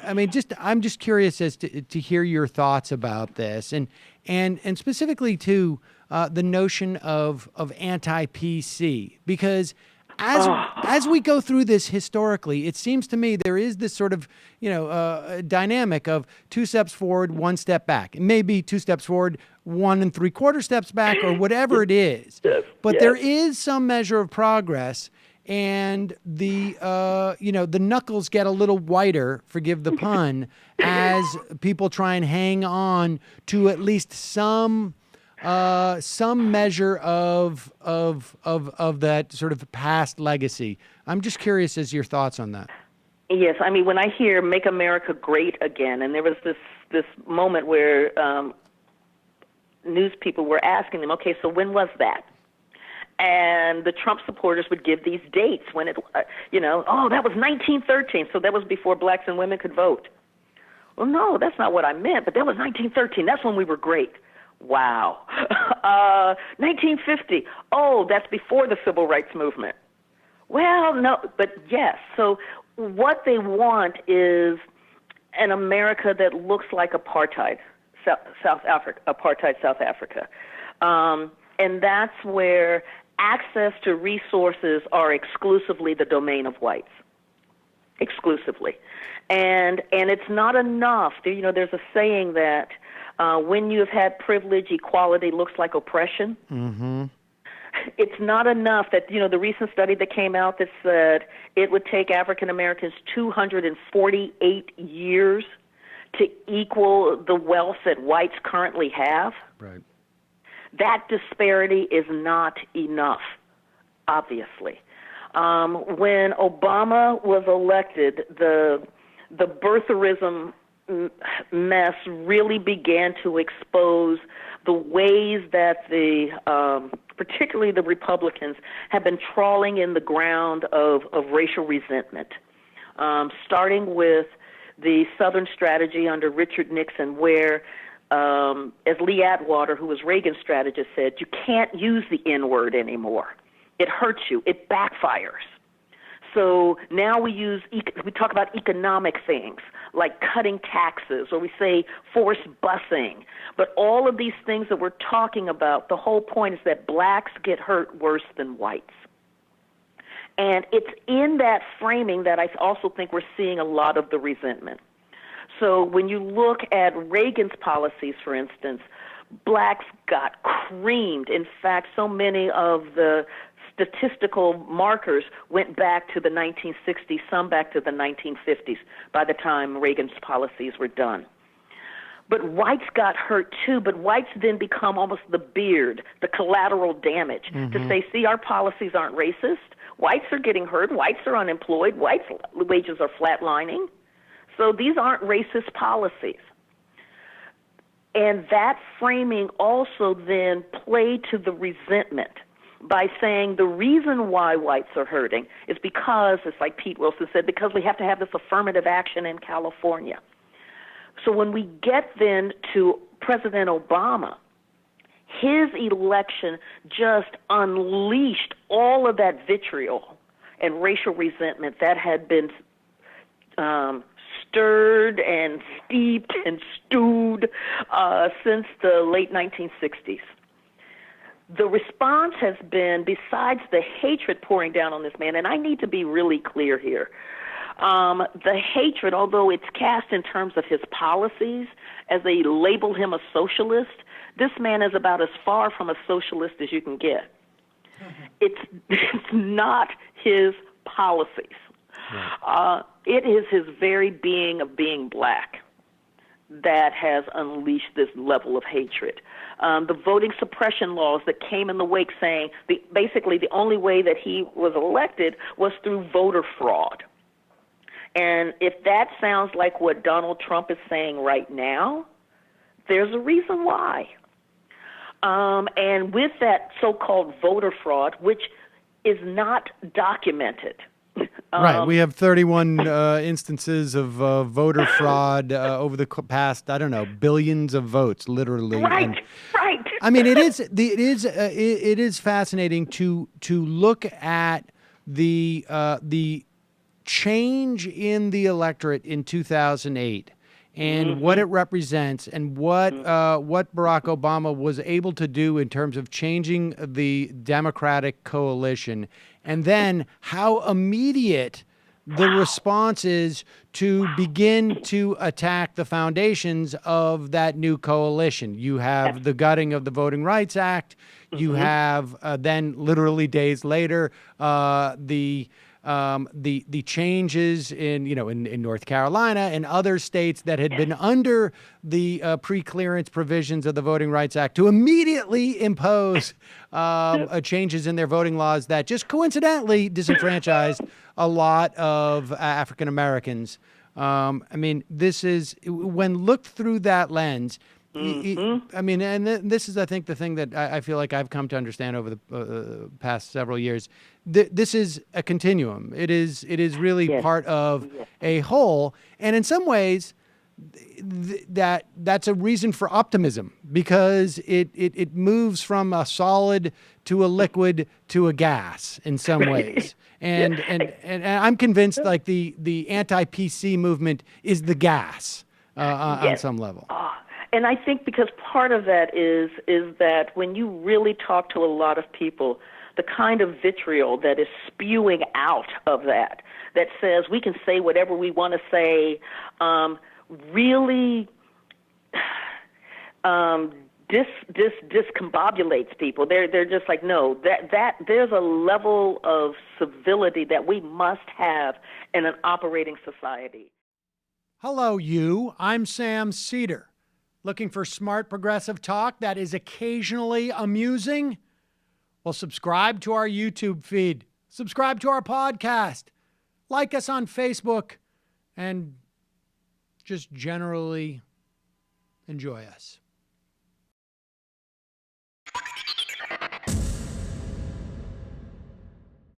I mean, I'm just curious as to hear your thoughts about this, and specifically to the notion of anti-PC, because as we go through this historically, it seems to me there is this sort of dynamic of 2 steps forward, 1 step back. It may be 2 steps forward, 1 3/4 steps back, or whatever it is. Yes, But yes. there is some measure of progress. And the knuckles get a little whiter, forgive the pun, as people try and hang on to at least some measure of that sort of past legacy. I'm just curious as your thoughts on that. Yes, I mean, when I hear "Make America Great Again," and there was this moment where news people were asking them, okay, so when was that? And the Trump supporters would give these dates when that was 1913, so that was before blacks and women could vote. Well, no, that's not what I meant, but that was 1913. That's when we were great. Wow. 1950. Oh, that's before the Civil Rights Movement. Well, no, but yes. So what they want is an America that looks like apartheid, South Africa. And that's where access to resources are exclusively the domain of whites. Exclusively. And it's not enough. There's a saying that when you have had privilege, equality looks like oppression. Mm-hmm. It's not enough that, the recent study that came out that said it would take African Americans 248 years to equal the wealth that whites currently have. Right. That disparity is not enough, obviously. When Obama was elected, the birtherism mess really began to expose the ways that particularly the Republicans, have been trawling in the ground of racial resentment, starting with the Southern strategy under Richard Nixon, where as Lee Atwater, who was Reagan's strategist, said, you can't use the N-word anymore. It hurts you. It backfires. So now we talk about economic things like cutting taxes, or we say forced busing. But all of these things that we're talking about, the whole point is that blacks get hurt worse than whites. And it's in that framing that I also think we're seeing a lot of the resentment. So when you look at Reagan's policies, for instance, blacks got creamed. In fact, so many of the statistical markers went back to the 1960s, some back to the 1950s by the time Reagan's policies were done. But whites got hurt too, but whites then become almost the beard, the collateral damage, to say, see, our policies aren't racist. Whites are getting hurt. Whites are unemployed. Whites' wages are flatlining. So these aren't racist policies. And that framing also then played to the resentment by saying the reason why whites are hurting is because, it's like Pete Wilson said, because we have to have this affirmative action in California. So when we get then to President Obama, his election just unleashed all of that vitriol and racial resentment that had been stirred and steeped and stewed since the late 1960s. The response has been, besides the hatred pouring down on this man, and I need to be really clear here, the hatred, although it's cast in terms of his policies, as they label him a socialist, this man is about as far from a socialist as you can get. It's not his policies. Right. It is his very being of being black that has unleashed this level of hatred. The voting suppression laws that came in the wake saying basically the only way that he was elected was through voter fraud. And if that sounds like what Donald Trump is saying right now, there's a reason why. And with that so-called voter fraud, which is not documented. Right. We have 31 instances of voter fraud over the past, billions of votes, literally. Right. And, right. I mean, it is fascinating to look at the change in the electorate in 2008 and what it represents and what Barack Obama was able to do in terms of changing the Democratic coalition, and then how immediate the response is to begin to attack the foundations of that new coalition. You have the gutting of the Voting Rights Act. You have then, literally days later, the changes in North Carolina and other states that had been under the pre-clearance provisions of the Voting Rights Act to immediately impose changes in their voting laws that just coincidentally disenfranchised a lot of African Americans. I mean, this is, when looked through that lens, I mean, and this is, I think, the thing that I feel like I've come to understand over the past several years. This is a continuum. It is really part of a whole, and in some ways, that's a reason for optimism, because it moves from a solid to a liquid to a gas in some ways. And I'm convinced, like, the anti-PC movement is the gas on some level. And I think because part of that is that when you really talk to a lot of people, the kind of vitriol that is spewing out of that says we can say whatever we want to say, really discombobulates people. They're just like, no, that there's a level of civility that we must have in an operating society. Hello, you. I'm Sam Seder. Looking for smart progressive talk that is occasionally amusing? Well, subscribe to our YouTube feed. Subscribe to our podcast. Like us on Facebook. And just generally enjoy us.